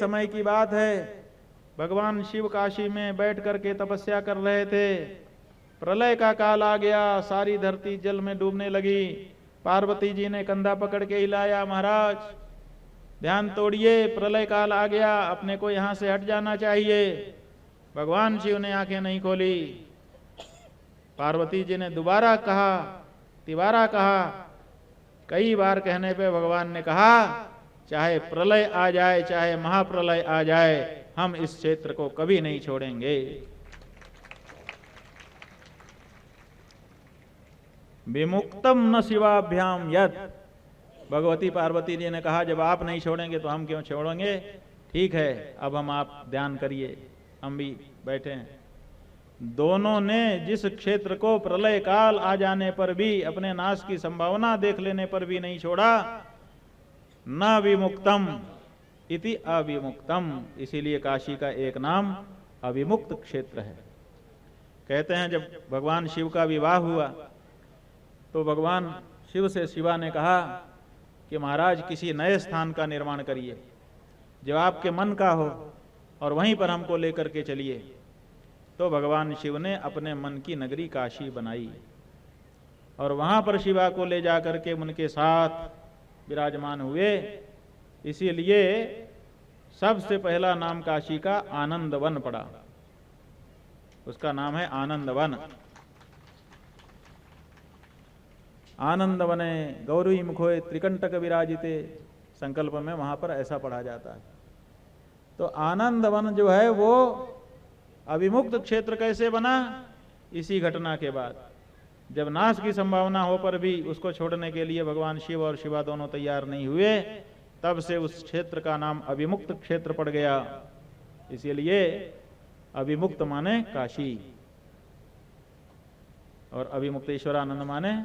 समय की बात है, भगवान शिव काशी में बैठ करके तपस्या कर रहे थे। प्रलय का काल आ गया, सारी धरती जल में डूबने लगी। पार्वती जी ने कंधा पकड़ के हिलाया, महाराज ध्यान तोड़िए, प्रलय काल आ गया, अपने को यहां से हट जाना चाहिए। भगवान शिव ने आंखें नहीं खोली। पार्वती जी ने दोबारा कहा, तिबारा कहा। कई बार कहने पे भगवान ने कहा, चाहे प्रलय आ जाए, चाहे महाप्रलय आ जाए, हम इस क्षेत्र को कभी नहीं छोड़ेंगे। विमुक्तम न शिवाभ्याम यत्। भगवती पार्वती जी ने कहा, जब आप नहीं छोड़ेंगे तो हम क्यों छोड़ेंगे। ठीक है, अब हम आप ध्यान करिए, हम भी बैठे हैं। दोनों ने जिस क्षेत्र को प्रलय काल आ जाने पर भी, अपने नाश की संभावना देख लेने पर भी नहीं छोड़ा, न विमुक्तम इति अविमुक्तम, इसीलिए काशी का एक नाम अविमुक्त क्षेत्र है। कहते हैं जब भगवान शिव का विवाह हुआ तो भगवान शिव से शिवा ने कहा कि महाराज किसी नए स्थान का निर्माण करिए जो आपके मन का हो और वहीं पर हमको लेकर के चलिए। तो भगवान शिव ने अपने मन की नगरी काशी बनाई और वहां पर शिवा को ले जाकर के उनके साथ विराजमान हुए। इसीलिए सबसे पहला नाम काशी का आनंदवन पड़ा, उसका नाम है आनंदवन। आनंदवने गौरी मुखोय त्रिकंटक विराजिते, संकल्प में वहां पर ऐसा पढ़ा जाता है। तो आनंदवन जो है वो अविमुक्त क्षेत्र कैसे बना, इसी घटना के बाद जब नाश की संभावना हो पर भी उसको छोड़ने के लिए भगवान शिव और शिवा दोनों तैयार नहीं हुए, तब से उस क्षेत्र का नाम अविमुक्त क्षेत्र पड़ गया। इसीलिए अविमुक्त माने काशी और अविमुक्तेश्वरानंद माने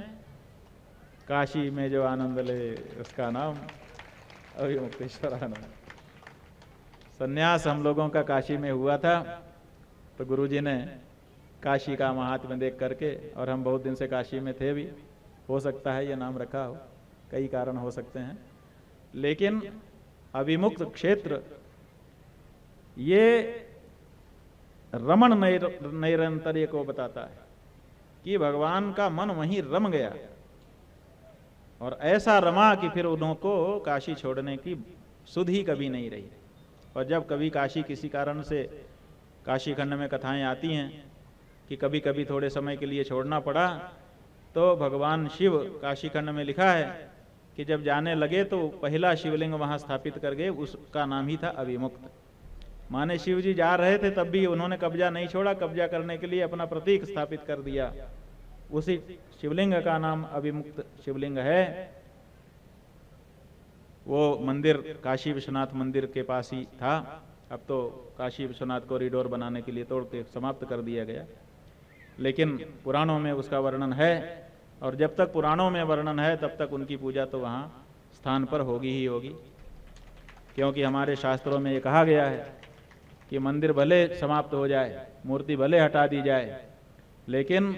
काशी में जो आनंद ले, उसका नाम अविमुक्तेश्वरानंद। संन्यास हम लोगों का काशी में हुआ था तो गुरुजी ने काशी का महात्म्य देख करके, और हम बहुत दिन से काशी में थे भी, हो सकता है ये नाम रखा हो, कई कारण हो सकते हैं, लेकिन अविमुक्त क्षेत्र ये रमण नैरंतर्य को बताता है कि भगवान का मन वहीं रम गया और ऐसा रमा कि फिर उनको काशी छोड़ने की सुध ही कभी नहीं रही। और जब कभी काशी किसी कारण से, काशी खंड में कथाएं आती हैं कि कभी कभी थोड़े समय के लिए छोड़ना पड़ा, तो भगवान शिव, काशी खंड में लिखा है कि जब जाने लगे तो पहला शिवलिंग वहां स्थापित कर गए, उसका नाम ही था अविमुक्त। माने शिव जी जा रहे थे तब भी उन्होंने कब्जा नहीं छोड़ा, कब्जा करने के लिए अपना प्रतीक स्थापित कर दिया। उसी शिवलिंग का नाम अविमुक्त शिवलिंग है। वो मंदिर काशी विश्वनाथ मंदिर के पास ही था, अब तो काशी विश्वनाथ कॉरिडोर बनाने के लिए तोड़ के समाप्त कर दिया गया, लेकिन पुराणों में उसका वर्णन है। और जब तक पुराणों में वर्णन है तब तक उनकी पूजा तो वहाँ स्थान पर होगी ही होगी, क्योंकि हमारे शास्त्रों में ये कहा गया है कि मंदिर भले समाप्त हो जाए, मूर्ति भले हटा दी जाए, लेकिन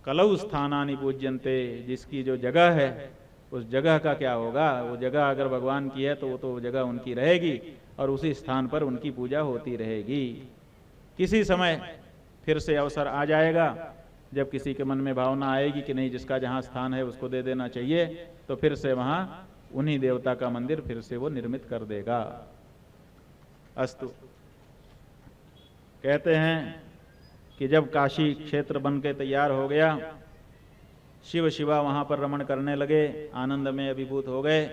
कलौ स्थानानि पूज्यन्ते, जिसकी जो जगह है उस जगह का क्या होगा। वो जगह अगर भगवान की है तो वो तो जगह उनकी रहेगी और उसी स्थान पर उनकी पूजा होती रहेगी। किसी समय फिर से अवसर आ जाएगा जब किसी के मन में भावना आएगी कि नहीं, जिसका जहाँ स्थान है उसको दे देना चाहिए, तो फिर से वहाँ उन्हीं देवता का मंदिर फिर से वो निर्मित कर देगा। अस्तु। कहते हैं कि जब काशी क्षेत्र बन के तैयार हो गया, शिव शिवा वहाँ पर रमण करने लगे, आनंद में अभिभूत हो गए,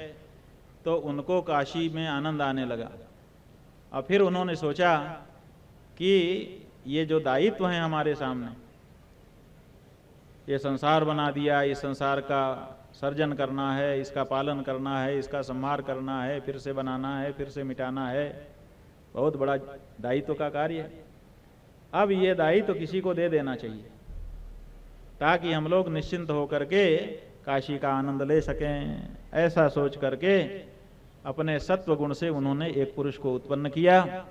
तो उनको काशी में आनंद आने लगा। और फिर उन्होंने सोचा कि ये जो दायित्व है हमारे सामने, ये संसार बना दिया, इस संसार का सर्जन करना है, इसका पालन करना है, इसका संहार करना है, फिर से बनाना है, फिर से मिटाना है, बहुत बड़ा दायित्व का कार्य है। अब ये दायित्व किसी को दे देना चाहिए ताकि हम लोग निश्चिंत होकर के काशी का आनंद ले सकें। ऐसा सोच करके अपने सत्व गुण से उन्होंने एक पुरुष को उत्पन्न किया।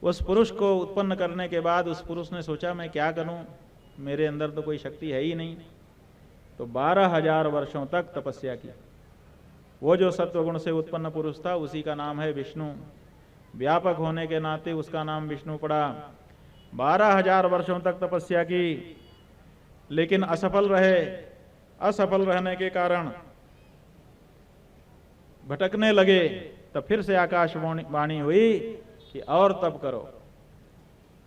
उस पुरुष को उत्पन्न करने के बाद उस पुरुष ने सोचा मैं क्या करूं, मेरे अंदर तो कोई शक्ति है ही नहीं। तो 12,000 वर्षों तक तपस्या की वो जो सत्वगुण से उत्पन्न पुरुष था उसी का नाम है विष्णु। व्यापक होने के नाते उसका नाम विष्णु पड़ा। 12,000 वर्षों तक तपस्या की, लेकिन असफल रहे। असफल रहने के कारण भटकने लगे। तब फिर से आकाशवाणी हुई कि और तप करो।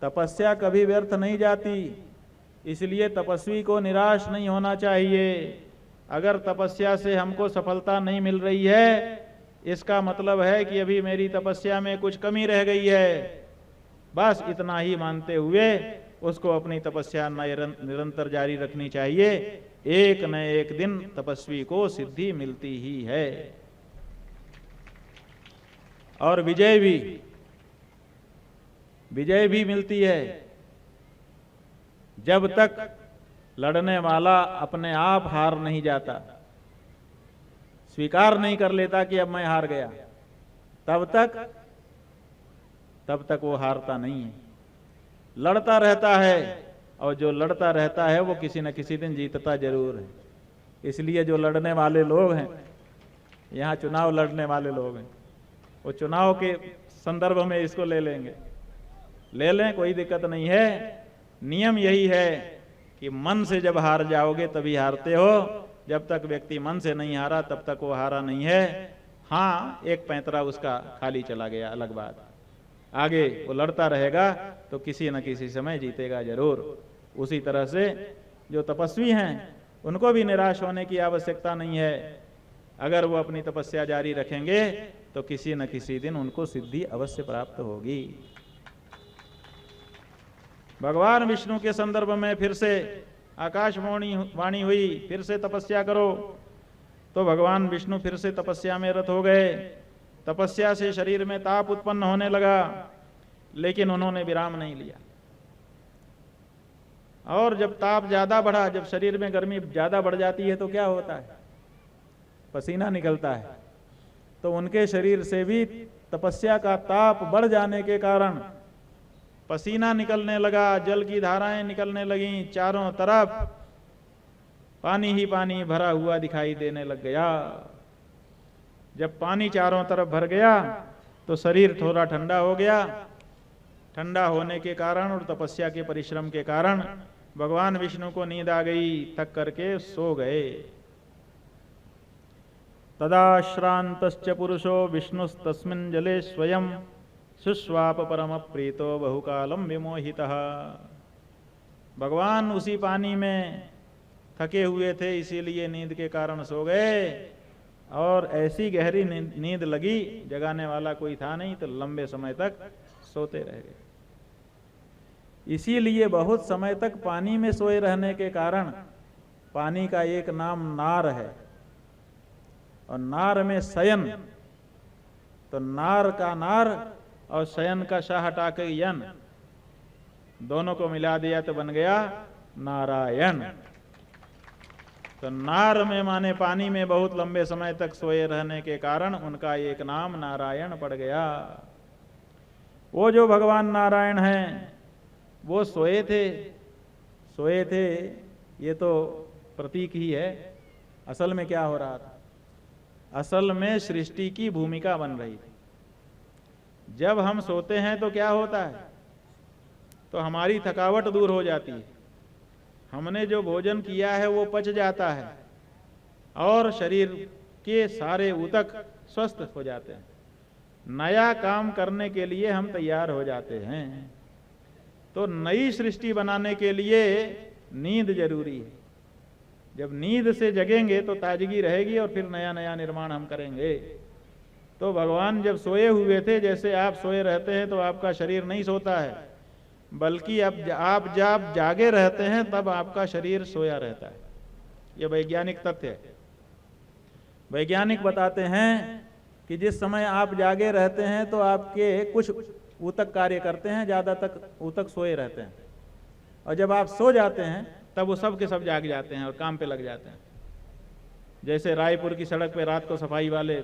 तपस्या कभी व्यर्थ नहीं जाती, इसलिए तपस्वी को निराश नहीं होना चाहिए। अगर तपस्या से हमको सफलता नहीं मिल रही है, इसका मतलब है कि अभी मेरी तपस्या में कुछ कमी रह गई है। बस इतना ही मानते हुए उसको अपनी तपस्या निरंतर जारी रखनी चाहिए। एक न एक दिन तपस्वी को सिद्धि मिलती ही है और विजय भी मिलती है। जब तक लड़ने वाला अपने आप हार नहीं जाता, स्वीकार नहीं कर लेता कि अब मैं हार गया, तब तक वो हारता नहीं है, लड़ता रहता है। और जो लड़ता रहता है वो किसी न किसी दिन जीतता जरूर है। इसलिए जो लड़ने वाले लोग हैं, यहाँ चुनाव लड़ने वाले लोग हैं, वो चुनाव के संदर्भ में इसको ले लेंगे, ले लें, कोई दिक्कत नहीं है। नियम यही है कि मन से जब हार जाओगे तभी हारते हो। जब तक व्यक्ति मन से नहीं हारा तब तक वो हारा नहीं है। हाँ, एक पैंतरा उसका खाली चला गया, अलग बात। आगे वो लड़ता रहेगा तो किसी न किसी समय जीतेगा जरूर। उसी तरह से जो तपस्वी हैं उनको भी निराश होने की आवश्यकता नहीं है। अगर वो अपनी तपस्या जारी रखेंगे तो किसी न किसी दिन उनको सिद्धि अवश्य प्राप्त होगी। भगवान विष्णु के संदर्भ में फिर से आकाशवाणी हुई, फिर से तपस्या करो। तो भगवान विष्णु फिर से तपस्या में रत हो गए। तपस्या से शरीर में ताप उत्पन्न होने लगा, लेकिन उन्होंने विराम नहीं लिया। और जब ताप ज्यादा बढ़ा, जब शरीर में गर्मी ज्यादा बढ़ जाती है तो क्या होता है? पसीना निकलता है। तो उनके शरीर से भी तपस्या का ताप बढ़ जाने के कारण पसीना निकलने लगा, जल की धाराएं निकलने लगीं, चारों तरफ पानी ही पानी भरा हुआ दिखाई देने लग गया। जब पानी चारों तरफ भर गया तो शरीर थोड़ा ठंडा हो गया। ठंडा होने के कारण और तपस्या के परिश्रम के कारण भगवान विष्णु को नींद आ गई, थक करके सो गए। तदा श्रांतश्च पुरुषो विष्णुस्तस्मिन् जले स्वयं सुस्वाप परम प्रीतो बहुकालम विमोहितः। भगवान उसी पानी में थके हुए थे, इसीलिए नींद के कारण सो गए। और ऐसी गहरी नींद लगी, जगाने वाला कोई था नहीं, तो लंबे समय तक सोते रह गए। इसीलिए बहुत समय तक पानी में सोए रहने के कारण पानी का एक नाम नार है। और नार में शयन, तो नार का नार और शयन का शाह हटा के यन, दोनों को मिला दिया तो बन गया नारायण। तो नार में माने पानी में बहुत लंबे समय तक सोए रहने के कारण उनका एक नाम नारायण पड़ गया। वो जो भगवान नारायण हैं वो सोए थे, ये तो प्रतीक ही है। असल में क्या हो रहा था? असल में सृष्टि की भूमिका बन रही थी। जब हम सोते हैं तो क्या होता है? तो हमारी थकावट दूर हो जाती है, हमने जो भोजन किया है वो पच जाता है और शरीर के सारे ऊतक स्वस्थ हो जाते हैं। नया काम करने के लिए हम तैयार हो जाते हैं। तो नई सृष्टि बनाने के लिए नींद जरूरी है। जब नींद से जगेंगे तो ताजगी रहेगी और फिर नया नया निर्माण हम करेंगे। तो भगवान जब सोए हुए थे, जैसे आप सोए रहते हैं तो आपका शरीर नहीं सोता है, बल्कि अब आप जब जागे रहते हैं तब आपका शरीर सोया रहता है। यह वैज्ञानिक तथ्य है। वैज्ञानिक बताते हैं कि जिस समय आप जागे रहते हैं तो आपके कुछ ऊतक कार्य करते हैं, ज्यादा तक ऊतक सोए रहते हैं। और जब आप सो जाते हैं तब वो सब के सब जाग जाते हैं और काम पे लग जाते हैं। जैसे रायपुर की सड़क पे रात को सफाई वाले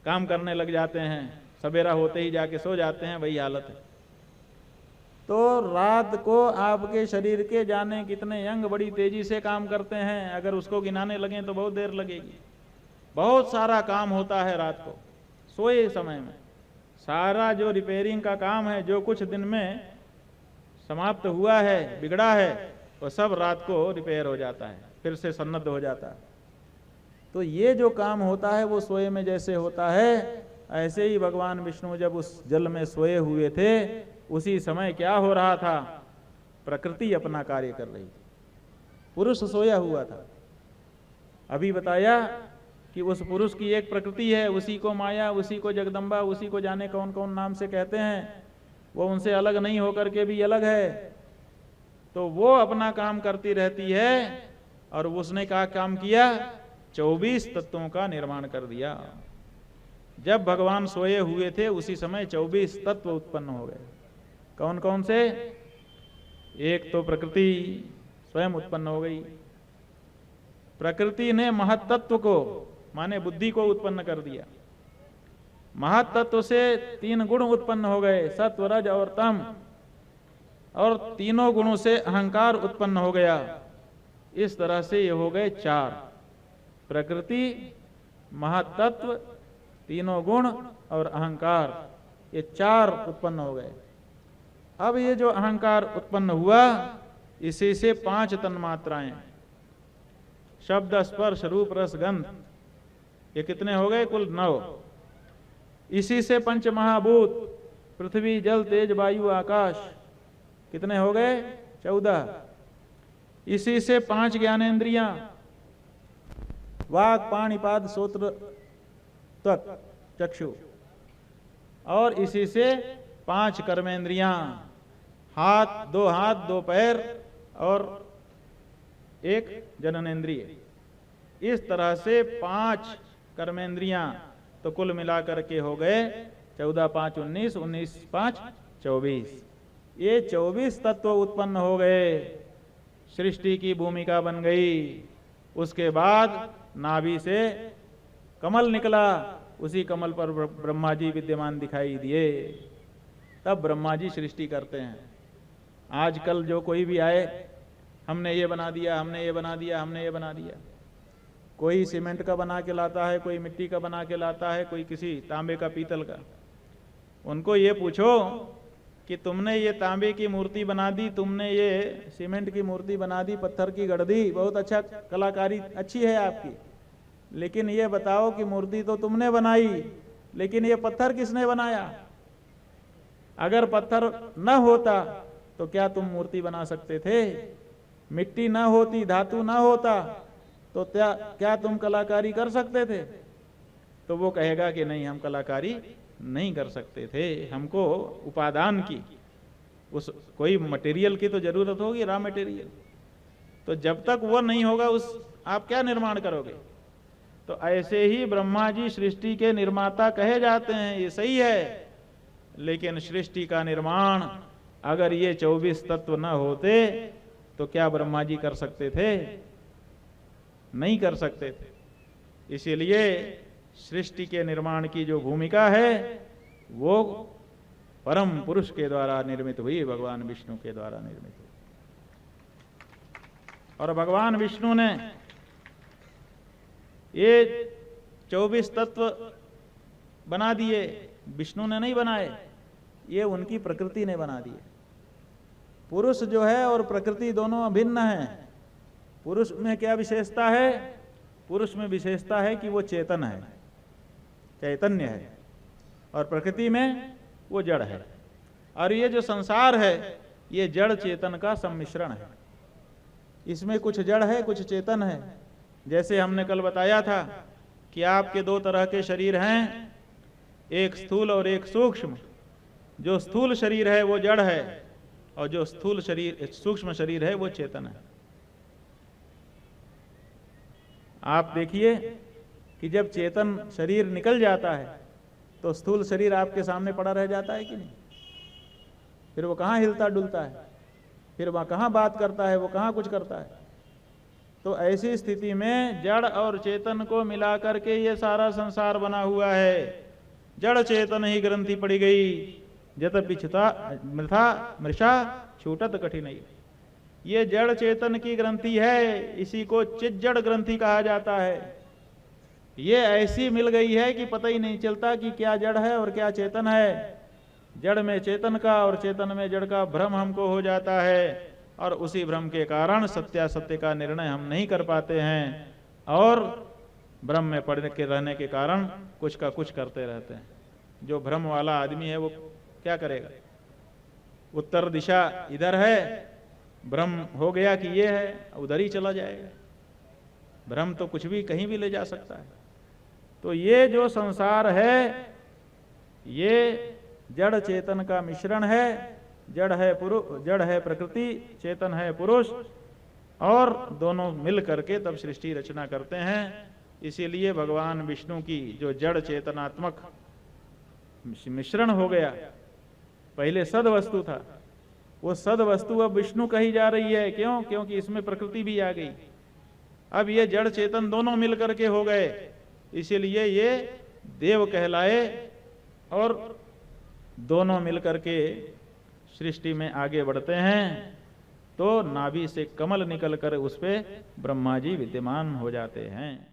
काम करने लग जाते हैं, सवेरा होते ही जाके सो जाते हैं, वही हालत है। तो रात को आपके शरीर के जाने कितने अंग बड़ी तेजी से काम करते हैं, अगर उसको गिनाने लगें तो बहुत देर लगेगी। बहुत सारा काम होता है रात को सोए समय में। सारा जो रिपेयरिंग का काम है, जो कुछ दिन में समाप्त हुआ है, बिगड़ा है, वो सब रात को रिपेयर हो जाता है, फिर से सन्नद्ध हो जाता है। तो ये जो काम होता है वो सोए में जैसे होता है, ऐसे ही भगवान विष्णु जब उस जल में सोए हुए थे, उसी समय क्या हो रहा था, प्रकृति अपना कार्य कर रही थी, पुरुष सोया हुआ था। अभी बताया कि उस पुरुष की एक प्रकृति है, उसी को माया, उसी को जगदम्बा, उसी को जाने कौन कौन नाम से कहते हैं, वो उनसे अलग नहीं होकर के भी अलग है। तो वो अपना काम करती रहती है, और उसने क्या काम किया, 24 तत्वों का निर्माण कर दिया। जब भगवान सोए हुए थे उसी समय 24 तत्व उत्पन्न हो गए। कौन कौन से? एक तो प्रकृति स्वयं उत्पन्न हो गई। प्रकृति ने महत्तत्व को, माने बुद्धि को उत्पन्न कर दिया। महत्तत्व से 3 गुण उत्पन्न हो गए, सत्व, रज और तम, और तीनों गुणों से अहंकार उत्पन्न हो गया। इस तरह से ये हो गए 4, प्रकृति, महत्तत्व, तीनों गुण और अहंकार, ये 4 उत्पन्न हो गए। अब ये जो अहंकार उत्पन्न हुआ, इसी से 5 तन्मात्राएं, शब्द, स्पर्श, रूप, रस, गंध, ये कितने हो गए? कुल 9। इसी से 5 महाभूत, पृथ्वी, जल, तेज, वायु, आकाश, कितने हो गए? 14। इसी से 5 ज्ञानेंद्रियां, वाक, पाणिपाद, श्रोत्र, त्वक, चक्षु, और इसी से 5 कर्मेंद्रियां, हाथ, 2 हाथ, 2 पैर और 1 जननेंद्रिय। इस तरह से 5 कर्मेंद्रियां, तो कुल मिलाकर के हो गए 14, 5, 19, 19, 5, 24। ये 24 तत्व उत्पन्न हो गए, सृष्टि की भूमिका बन गई। उसके बाद नाभि से कमल निकला, उसी कमल पर ब्रह्मा जी विद्यमान दिखाई दिए। तब ब्रह्मा जी सृष्टि करते हैं। आजकल जो कोई भी आए, हमने ये बना दिया, हमने ये बना दिया, हमने ये बना दिया, कोई सीमेंट का बना के लाता है, कोई मिट्टी का बना के लाता है, कोई किसी तांबे का, पीतल का। उनको ये पूछो कि तुमने ये तांबे की मूर्ति बना दी, तुमने ये सीमेंट की मूर्ति बना दी, पत्थर की गढ़ दी, बहुत अच्छा, कलाकारी अच्छी है आपकी, लेकिन ये बताओ कि मूर्ति तो तुमने बनाई, लेकिन ये पत्थर किसने बनाया? अगर पत्थर न होता तो क्या तुम मूर्ति बना सकते थे? मिट्टी ना होती, धातु ना होता, तो क्या तुम कलाकारी कर सकते थे? तो वो कहेगा कि नहीं, हम कलाकारी नहीं कर सकते थे, हमको उपादान की, उस कोई मटेरियल की तो जरूरत होगी, रॉ मटेरियल। तो जब तक वो नहीं होगा, उस आप क्या निर्माण करोगे? तो ऐसे ही ब्रह्मा जी सृष्टि के निर्माता कहे जाते हैं, ये सही है, लेकिन सृष्टि का निर्माण अगर ये 24 तत्व न होते तो क्या ब्रह्मा जी कर सकते थे? नहीं कर सकते थे। इसीलिए सृष्टि के निर्माण की जो भूमिका है वो परम पुरुष के द्वारा निर्मित हुई, भगवान विष्णु के द्वारा निर्मित हुई। और भगवान विष्णु ने ये 24 तत्व बना दिए, विष्णु ने नहीं बनाए, ये उनकी प्रकृति ने बना दिए। पुरुष जो है और प्रकृति दोनों अभिन्न हैं। पुरुष में क्या विशेषता है? पुरुष में विशेषता है कि वो चेतन है, चैतन्य है, और प्रकृति में वो जड़ है। और ये जो संसार है ये जड़ चेतन का सम्मिश्रण है। इसमें कुछ जड़ है, कुछ चेतन है। जैसे हमने कल बताया था कि आपके 2 तरह के शरीर हैं, एक स्थूल और एक सूक्ष्म। जो स्थूल शरीर है वो जड़ है, और जो स्थूल शरीर, सूक्ष्म शरीर है वो चेतन है। आप देखिए कि जब चेतन शरीर निकल जाता है तो स्थूल शरीर आपके सामने पड़ा रह जाता है कि नहीं? फिर वो कहाँ हिलता डुलता है, फिर वह कहाँ बात करता है, वो कहाँ कुछ करता है। तो ऐसी स्थिति में जड़ और चेतन को मिलाकर के ये सारा संसार बना हुआ है। जड़ चेतन ही ग्रंथि पड़ी गई, जत पिछता मृषा छूटत कठिनाई। ये जड़ चेतन की ग्रंथि है, इसी को चिज्जड़ ग्रंथि कहा जाता है। ये ऐसी मिल गई है कि पता ही नहीं चलता कि क्या जड़ है और क्या चेतन है। जड़ में चेतन का और चेतन में जड़ का भ्रम हमको हो जाता है, और उसी भ्रम के कारण सत्यासत्य का निर्णय हम नहीं कर पाते हैं, और भ्रम में पड़ के रहने के कारण कुछ का कुछ करते रहते हैं। जो भ्रम वाला आदमी है वो क्या करेगा? उत्तर दिशा इधर है, भ्रम हो गया कि ये है, उधर ही चला जाएगा। भ्रम तो कुछ भी कहीं भी ले जा सकता है। तो ये जो संसार है ये जड़ चेतन का मिश्रण है। जड़ है प्रकृति, चेतन है पुरुष, और दोनों मिल करके तब सृष्टि रचना करते हैं। इसीलिए भगवान विष्णु की जो जड़ चेतनात्मक मिश्रण हो गया, पहले सद वस्तु था, वो सद वस्तु अब विष्णु कही जा रही है। क्यों? क्योंकि इसमें प्रकृति भी आ गई। अब ये जड़ चेतन दोनों मिल करके हो गए, इसीलिए ये देव कहलाए, और दोनों मिलकर के सृष्टि में आगे बढ़ते हैं। तो नाभि से कमल निकलकर उस पे ब्रह्मा जी विद्यमान हो जाते हैं।